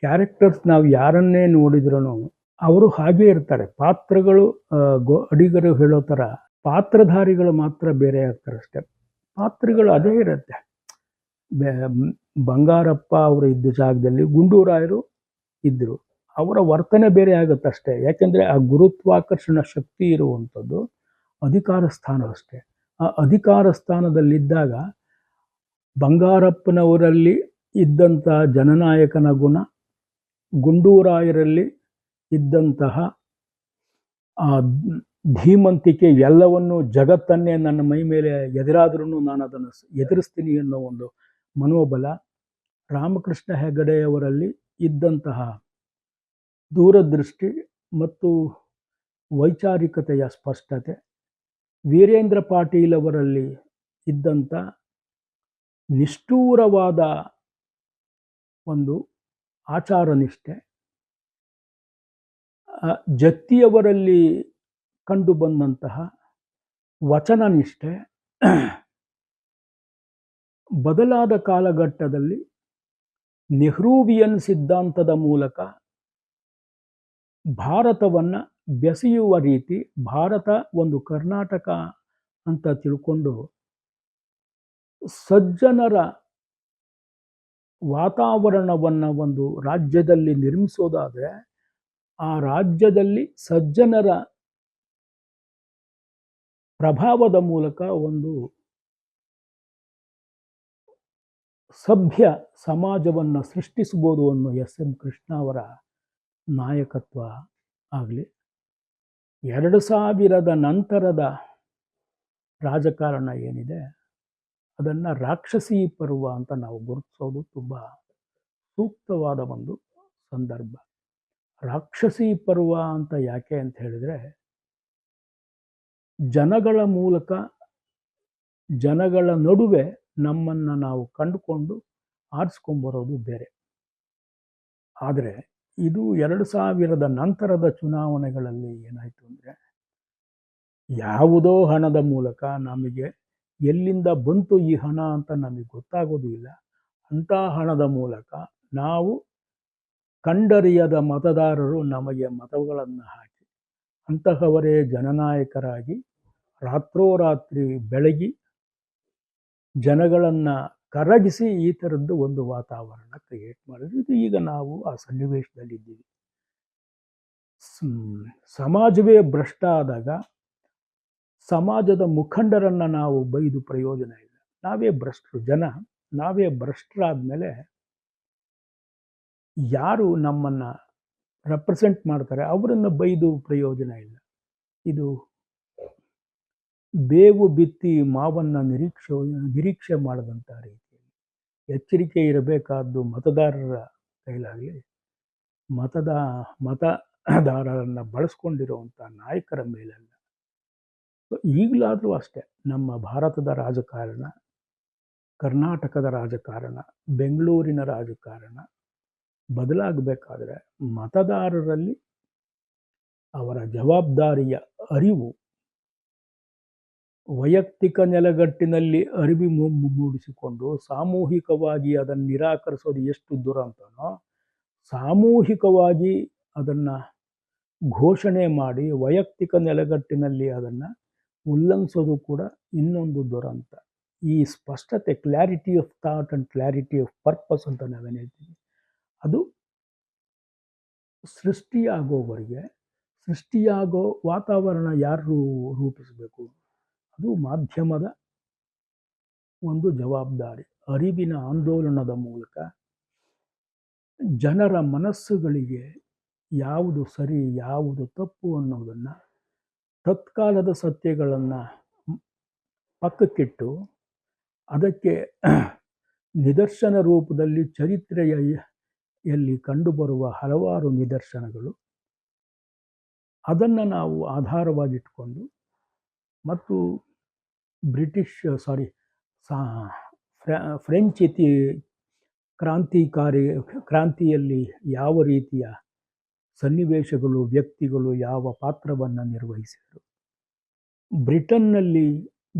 Characters ನಾವು ಯಾರನ್ನೇ ನೋಡಿದ್ರೂ ಅವರು ಹಾಗೇ ಇರ್ತಾರೆ. ಪಾತ್ರಗಳು ಅಡಿಗರು ಹೇಳೋ ಥರ ಪಾತ್ರಧಾರಿಗಳು ಮಾತ್ರ ಬೇರೆ ಆಗ್ತಾರೆ ಅಷ್ಟೇ. ಪಾತ್ರಗಳು ಅದೇ ಇರುತ್ತೆ. ಬಂಗಾರಪ್ಪ ಅವರು ಇದ್ದ ಜಾಗದಲ್ಲಿ ಗುಂಡೂರಾಯರು ಇದ್ದರು. ಅವರ ವರ್ತನೆ ಬೇರೆ ಆಗುತ್ತಷ್ಟೇ. ಯಾಕೆಂದರೆ ಆ ಗುರುತ್ವಾಕರ್ಷಣ ಶಕ್ತಿ ಇರುವಂಥದ್ದು ಅಧಿಕಾರ ಸ್ಥಾನ ಅಷ್ಟೇ. ಆ ಅಧಿಕಾರ ಸ್ಥಾನದಲ್ಲಿದ್ದಾಗ ಬಂಗಾರಪ್ಪನವರಲ್ಲಿ ಇದ್ದಂಥ ಜನನಾಯಕನ ಗುಣ, ಗುಂಡೂರಾಯರಲ್ಲಿ ಇದ್ದಂತಹ ಆ ಧೀಮಂತಿಕೆ, ಎಲ್ಲವನ್ನೂ ಜಗತ್ತನ್ನೇ ನನ್ನ ಮೈ ಮೇಲೆ ಎದುರಾದ್ರೂ ನಾನು ಅದನ್ನು ಎದುರಿಸ್ತೀನಿ ಅನ್ನೋ ಒಂದು ಮನೋಬಲ, ರಾಮಕೃಷ್ಣ ಹೆಗಡೆಯವರಲ್ಲಿ ಇದ್ದಂತಹ ದೂರದೃಷ್ಟಿ ಮತ್ತು ವೈಚಾರಿಕತೆಯ ಸ್ಪಷ್ಟತೆ, ವೀರೇಂದ್ರ ಪಾಟೀಲ್ ಅವರಲ್ಲಿ ಇದ್ದಂಥ ನಿಷ್ಠೂರವಾದ ಒಂದು ಆಚಾರ ನಿಷ್ಠೆ, ಜತ್ತಿಯವರಲ್ಲಿ ಕಂಡು ಬಂದಂತಹ ವಚನ ನಿಷ್ಠೆ, ಬದಲಾದ ಕಾಲಘಟ್ಟದಲ್ಲಿ ನೆಹ್ರೂವಿಯನ್ ಸಿದ್ಧಾಂತದ ಮೂಲಕ ಭಾರತವನ್ನು ಬೆಸೆಯುವ ರೀತಿ, ಭಾರತ ಒಂದು ಕರ್ನಾಟಕ ಅಂತ ತಿಳ್ಕೊಂಡು ಸಜ್ಜನರ ವಾತಾವರಣವನ್ನು ಒಂದು ರಾಜ್ಯದಲ್ಲಿ ನಿರ್ಮಿಸೋದಾದರೆ ಆ ರಾಜ್ಯದಲ್ಲಿ ಸಜ್ಜನರ ಪ್ರಭಾವದ ಮೂಲಕ ಒಂದು ಸಭ್ಯ ಸಮಾಜವನ್ನು ಸೃಷ್ಟಿಸಬಹುದು ಅನ್ನೋ ಎಸ್.ಎಂ. ಕೃಷ್ಣ ಅವರ ನಾಯಕತ್ವ ಆಗಲಿ, 2000 ನಂತರದ ರಾಜಕಾರಣ ಏನಿದೆ ಅದನ್ನು ರಾಕ್ಷಸಿ ಪರ್ವ ಅಂತ ನಾವು ಗುರುತಿಸೋದು ತುಂಬ ಸೂಕ್ತವಾದ ಒಂದು ಸಂದರ್ಭ. ರಾಕ್ಷಸಿ ಪರ್ವ ಅಂತ ಯಾಕೆ ಅಂತ ಹೇಳಿದರೆ, ಜನಗಳ ಮೂಲಕ ಜನಗಳ ನಡುವೆ ನಮ್ಮನ್ನು ನಾವು ಕಂಡುಕೊಂಡು ಆರಿಸ್ಕೊಂಬರೋದು ಬೇರೆ. ಆದರೆ ಇದು 2000 ನಂತರದ ಚುನಾವಣೆಗಳಲ್ಲಿ ಏನಾಯಿತು ಅಂದರೆ, ಯಾವುದೋ ಹಣದ ಮೂಲಕ ನಮಗೆ ಎಲ್ಲಿಂದ ಬಂತು ಈ ಹಣ ಅಂತ ನಮಗೆ ಗೊತ್ತಾಗೋದು ಇಲ್ಲ. ಅಂಥ ಹಣದ ಮೂಲಕ ನಾವು ಕಂಡರಿಯದ ಮತದಾರರು ನಮಗೆ ಮತಗಳನ್ನು ಹಾಕಿ ಅಂತಹವರೇ ಜನನಾಯಕರಾಗಿ ರಾತ್ರೋರಾತ್ರಿ ಬೆಳಗಿ ಜನಗಳನ್ನು ಕರಗಿಸಿ ಈ ಥರದ್ದು ಒಂದು ವಾತಾವರಣ ಕ್ರಿಯೇಟ್ ಮಾಡಿದ್ರು. ಇದು ಈಗ ನಾವು ಆ ಸನ್ನಿವೇಶದಲ್ಲಿದ್ದೀವಿ. ಸಮಾಜವೇ ಭ್ರಷ್ಟ ಆದಾಗ ಸಮಾಜದ ಮುಖಂಡರನ್ನು ನಾವು ಬೈದು ಪ್ರಯೋಜನ ಇಲ್ಲ. ನಾವೇ ಭ್ರಷ್ಟರು, ನಾವೇ ಭ್ರಷ್ಟರಾದ್ಮೇಲೆ ಯಾರು ನಮ್ಮನ್ನು ರೆಪ್ರೆಸೆಂಟ್ ಮಾಡ್ತಾರೆ ಅವರನ್ನು ಬೈದು ಪ್ರಯೋಜನ ಇಲ್ಲ. ಇದು ಬೇವು ಬಿತ್ತಿ ಮಾವನ್ನು ನಿರೀಕ್ಷೆ ಮಾಡದಂಥ ರೀತಿಯಲ್ಲಿ ಎಚ್ಚರಿಕೆ ಇರಬೇಕಾದ್ದು ಮತದಾರರ ಕೈಲಾಗಲಿ, ಮತದಾರರನ್ನು ಬಳಸ್ಕೊಂಡಿರುವಂಥ ನಾಯಕರ ಮೇಲಲ್ಲ. ಈಗಲಾದರೂ ಅಷ್ಟೇ ನಮ್ಮ ಭಾರತದ ರಾಜಕಾರಣ, ಕರ್ನಾಟಕದ ರಾಜಕಾರಣ, ಬೆಂಗಳೂರಿನ ರಾಜಕಾರಣ ಬದಲಾಗಬೇಕಾದ್ರೆ ಮತದಾರರಲ್ಲಿ ಅವರ ಜವಾಬ್ದಾರಿಯ ಅರಿವು, ವೈಯಕ್ತಿಕ ನೆಲೆಗಟ್ಟಿನಲ್ಲಿ ಅರಿವು ಮೂಡಿಸಿಕೊಂಡು ಸಾಮೂಹಿಕವಾಗಿ ಅದನ್ನು ನಿರಾಕರಿಸೋದು ಎಷ್ಟು ದುರಂತನೋ, ಸಾಮೂಹಿಕವಾಗಿ ಅದನ್ನು ಘೋಷಣೆ ಮಾಡಿ ವೈಯಕ್ತಿಕ ನೆಲೆಗಟ್ಟಿನಲ್ಲಿ ಅದನ್ನು ಉಲ್ಲಂಘಿಸೋದು ಕೂಡ ಇನ್ನೊಂದು ದುರಂತ. ಈ ಸ್ಪಷ್ಟತೆ, clarity of thought and clarity of purpose ಅಂತ ನಾವೇನು ಹೇಳ್ತೀವಿ, ಅದು ಸೃಷ್ಟಿಯಾಗೋ ವಾತಾವರಣ ಯಾರು ರೂಪಿಸಬೇಕು? ಅದು ಮಾಧ್ಯಮದ ಒಂದು ಜವಾಬ್ದಾರಿ. ಅರಿವಿನ ಆಂದೋಲನದ ಮೂಲಕ ಜನರ ಮನಸ್ಸುಗಳಿಗೆ ಯಾವುದು ಸರಿ ಯಾವುದು ತಪ್ಪು ಅನ್ನೋದನ್ನು, ತತ್ಕಾಲದ ಸತ್ಯಗಳನ್ನು ಪಕ್ಕಕ್ಕಿಟ್ಟು ಅದಕ್ಕೆ ನಿದರ್ಶನ ರೂಪದಲ್ಲಿ ಚರಿತ್ರೆಯಲ್ಲಿ ಕಂಡುಬರುವ ಹಲವಾರು ನಿದರ್ಶನಗಳು, ಅದನ್ನು ನಾವು ಆಧಾರವಾಗಿಟ್ಕೊಂಡು ಮತ್ತು ಫ್ರೆಂಚ್ ಕ್ರಾಂತಿಯಲ್ಲಿ ಯಾವ ರೀತಿಯ ಸನ್ನಿವೇಶಗಳು, ವ್ಯಕ್ತಿಗಳು ಯಾವ ಪಾತ್ರವನ್ನು ನಿರ್ವಹಿಸಿದರು, ಬ್ರಿಟನ್ನಲ್ಲಿ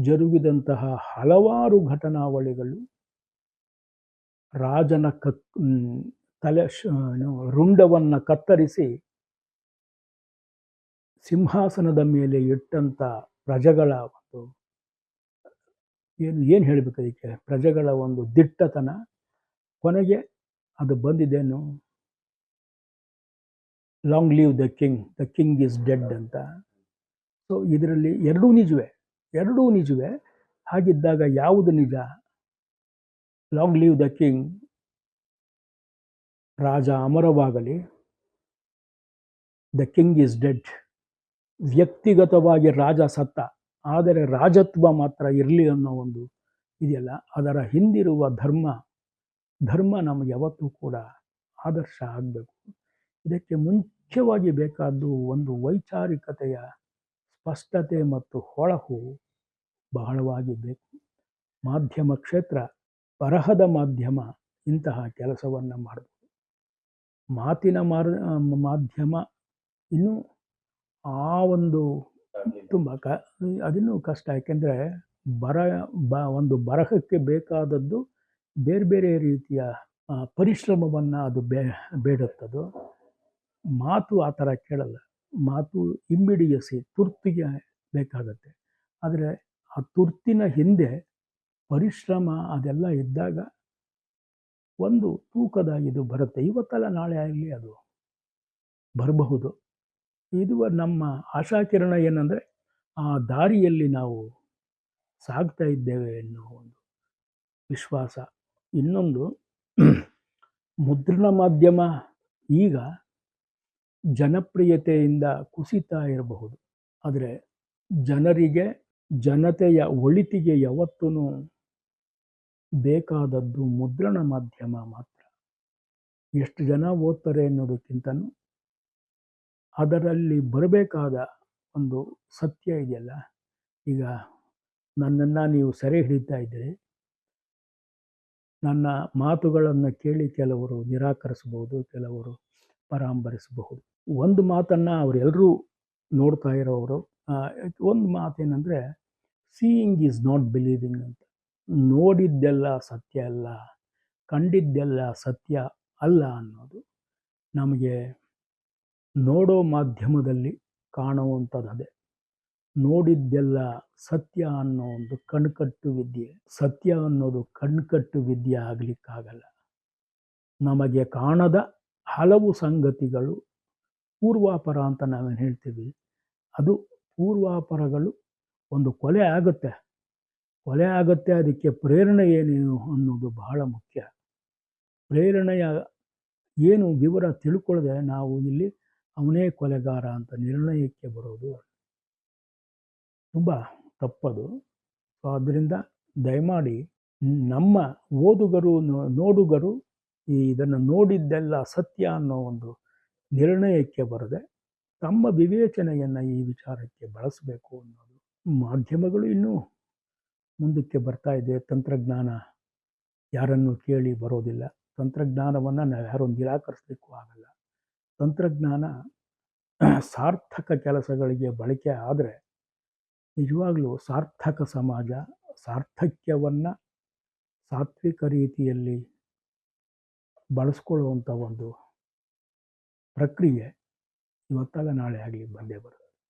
ಜರುಗಿದಂತಹ ಹಲವಾರು ಘಟನಾವಳಿಗಳು ರಾಜನ ರುಂಡವನ್ನು ಕತ್ತರಿಸಿ ಸಿಂಹಾಸನದ ಮೇಲೆ ಇಟ್ಟಂಥ ಪ್ರಜೆಗಳ ಒಂದು ಏನು ಹೇಳಬೇಕು ಅದಕ್ಕೆ, ಪ್ರಜೆಗಳ ಒಂದು ದಿಟ್ಟತನ, ಕೊನೆಗೆ ಅದು ಬಂದಿದ್ದೇನು, long live the king is dead ಅಂತ. ಸೊ ಇದರಲ್ಲಿ ಎರಡೂ ನಿಜವೇ. ಹಾಗಿದ್ದಾಗ ಯಾವುದು ನಿಜ? ಲಾಂಗ್ ಲೀವ್ ದ ಕಿಂಗ್, ರಾಜ ಅಮರವಾಗಲಿ, ದ ಕಿಂಗ್ ಈಸ್ ಡೆಡ್. ವ್ಯಕ್ತಿಗತವಾಗಿ ರಾಜ ಸತ್ತ, ಆದರೆ ರಾಜತ್ವ ಮಾತ್ರ ಇರಲಿ ಅನ್ನೋ ಒಂದು ಇದೆಯಲ್ಲ, ಅದರ ಹಿಂದಿರುವ ಧರ್ಮ ನಮಗೆ ಯಾವತ್ತೂ ಕೂಡ ಆದರ್ಶ ಆಗಬೇಕು. ಇದಕ್ಕೆ ಮುಖ್ಯವಾಗಿ ಬೇಕಾದ್ದು ಒಂದು ವೈಚಾರಿಕತೆಯ ಸ್ಪಷ್ಟತೆ ಮತ್ತು ಹೊಳಹು ಬಹಳವಾಗಿ ಬೇಕು. ಮಾಧ್ಯಮ ಕ್ಷೇತ್ರ, ಬರಹದ ಮಾಧ್ಯಮ ಇಂತಹ ಕೆಲಸವನ್ನು ಮಾಡಬೇಕು. ಮಾತಿನ ಮಾಧ್ಯಮ ಇನ್ನೂ ಆ ಒಂದು ತುಂಬ ಅದನ್ನು ಕಷ್ಟ. ಯಾಕೆಂದರೆ ಒಂದು ಬರಹಕ್ಕೆ ಬೇಕಾದದ್ದು ಬೇರೆ ಬೇರೆ ರೀತಿಯ ಪರಿಶ್ರಮವನ್ನು ಅದು ಬೇಡುತ್ತದು. ಮಾತು ಆ ಥರ ಕೇಳಲ್ಲ. ಮಾತು ಇಮ್ಮಿಡಿಯಸಿ, ತುರ್ತಿಗೆ ಬೇಕಾಗತ್ತೆ. ಆದರೆ ಆ ತುರ್ತಿನ ಹಿಂದೆ ಪರಿಶ್ರಮ ಅದೆಲ್ಲ ಇದ್ದಾಗ ಒಂದು ತೂಕದ ಇದು ಬರುತ್ತೆ. ಇವತ್ತಲ್ಲ ನಾಳೆ ಆಗಲಿ ಅದು ಬರಬಹುದು. ಇದು ನಮ್ಮ ಆಶಾಕಿರಣ ಏನಂದರೆ, ಆ ದಾರಿಯಲ್ಲಿ ನಾವು ಸಾಗ್ತಾ ಇದ್ದೇವೆ ಅನ್ನೋ ಒಂದು ವಿಶ್ವಾಸ. ಇನ್ನೊಂದು, ಮುದ್ರಣ ಮಾಧ್ಯಮ ಈಗ ಜನಪ್ರಿಯತೆಯಿಂದ ಕುಸಿತಾ ಇರಬಹುದು, ಆದರೆ ಜನತೆಯ ಒಳಿತಿಗೆ ಯಾವತ್ತೂ ಬೇಕಾದದ್ದು ಮುದ್ರಣ ಮಾಧ್ಯಮ ಮಾತ್ರ. ಎಷ್ಟು ಜನ ಓದ್ತಾರೆ ಅನ್ನೋದಕ್ಕಿಂತನೂ ಅದರಲ್ಲಿ ಬರಬೇಕಾದ ಒಂದು ಸತ್ಯ ಇದೆಯಲ್ಲ. ಈಗ ನನ್ನನ್ನು ನೀವು ಸೆರೆ ಹಿಡಿತಾ ಇದ್ದೀರಿ, ನನ್ನ ಮಾತುಗಳನ್ನು ಕೇಳಿ ಕೆಲವರು ನಿರಾಕರಿಸಬಹುದು, ಕೆಲವರು ಪರಾಂಬರಿಸಬಹುದು. ಒಂದು ಮಾತನ್ನು ಅವರೆಲ್ಲರೂ ನೋಡ್ತಾ ಇರೋರು, ಒಂದು ಮಾತೇನೆಂದರೆ, ಸೀಯಿಂಗ್ ಈಸ್ ನಾಟ್ ಬಿಲೀವಿಂಗ್ ಅಂತ. ನೋಡಿದ್ದೆಲ್ಲ ಸತ್ಯ ಅಲ್ಲ, ಕಂಡಿದ್ದೆಲ್ಲ ಸತ್ಯ ಅಲ್ಲ ಅನ್ನೋದು. ನಮಗೆ ನೋಡೋ ಮಾಧ್ಯಮದಲ್ಲಿ ಕಾಣುವಂಥದ್ದು ಅದೇ. ನೋಡಿದ್ದೆಲ್ಲ ಸತ್ಯ ಅನ್ನೋ ಒಂದು ಕಣ್ಕಟ್ಟು ವಿದ್ಯೆ. ಸತ್ಯ ಅನ್ನೋದು ಕಣ್ಕಟ್ಟು ವಿದ್ಯೆ ಆಗಲಿಕ್ಕಾಗಲ್ಲ. ನಮಗೆ ಕಾಣದ ಹಲವು ಸಂಗತಿಗಳು ಪೂರ್ವಾಪರ ಅಂತ ನಾವೇನು ಹೇಳ್ತೀವಿ, ಅದು ಪೂರ್ವಾಪರಗಳು. ಒಂದು ಕೊಲೆ ಆಗುತ್ತೆ, ಅದಕ್ಕೆ ಪ್ರೇರಣೆ ಏನು ಅನ್ನೋದು ಬಹಳ ಮುಖ್ಯ. ಪ್ರೇರಣೆಯ ಏನು ವಿವರ ತಿಳ್ಕೊಳ್ಳದೆ ನಾವು ಇಲ್ಲಿ ಅವನೇ ಕೊಲೆಗಾರ ಅಂತ ನಿರ್ಣಯಕ್ಕೆ ಬರೋದು ತುಂಬ ತಪ್ಪದು. ಸೊ ಆದ್ದರಿಂದ ದಯಮಾಡಿ ನಮ್ಮ ಓದುಗರು, ನೋಡುಗರು ಇದನ್ನು ನೋಡಿದ್ದೆಲ್ಲ ಸತ್ಯ ಅನ್ನೋ ಒಂದು ನಿರ್ಣಯಕ್ಕೆ ಬರದೆ ತಮ್ಮ ವಿವೇಚನೆಯನ್ನು ಈ ವಿಚಾರಕ್ಕೆ ಬಳಸಬೇಕು ಅನ್ನೋದು. ಮಾಧ್ಯಮಗಳು ಇನ್ನೂ ಮುಂದಕ್ಕೆ ಬರ್ತಾ ಇದೆ. ತಂತ್ರಜ್ಞಾನ ಯಾರನ್ನು ಕೇಳಿ ಬರೋದಿಲ್ಲ. ತಂತ್ರಜ್ಞಾನವನ್ನು ನಾವು ಯಾರೂ ನಿರಾಕರಿಸಲಿಕ್ಕೂ ಆಗಲ್ಲ. ತಂತ್ರಜ್ಞಾನ ಸಾರ್ಥಕ ಕೆಲಸಗಳಿಗೆ ಬಳಕೆ ಆದರೆ ನಿಜವಾಗ್ಲೂ ಸಾರ್ಥಕ ಸಮಾಜ, ಸಾರ್ಥಕ್ಯವನ್ನು ಸಾತ್ವಿಕ ರೀತಿಯಲ್ಲಿ ಬಳಸ್ಕೊಳ್ಳುವಂಥ ಒಂದು ಪ್ರಕ್ರಿಯೆ ಇವತ್ತಲ್ಲ ನಾಳೆ ಆಗಲಿ ಬಂದೇ ಬರುತ್ತೆ.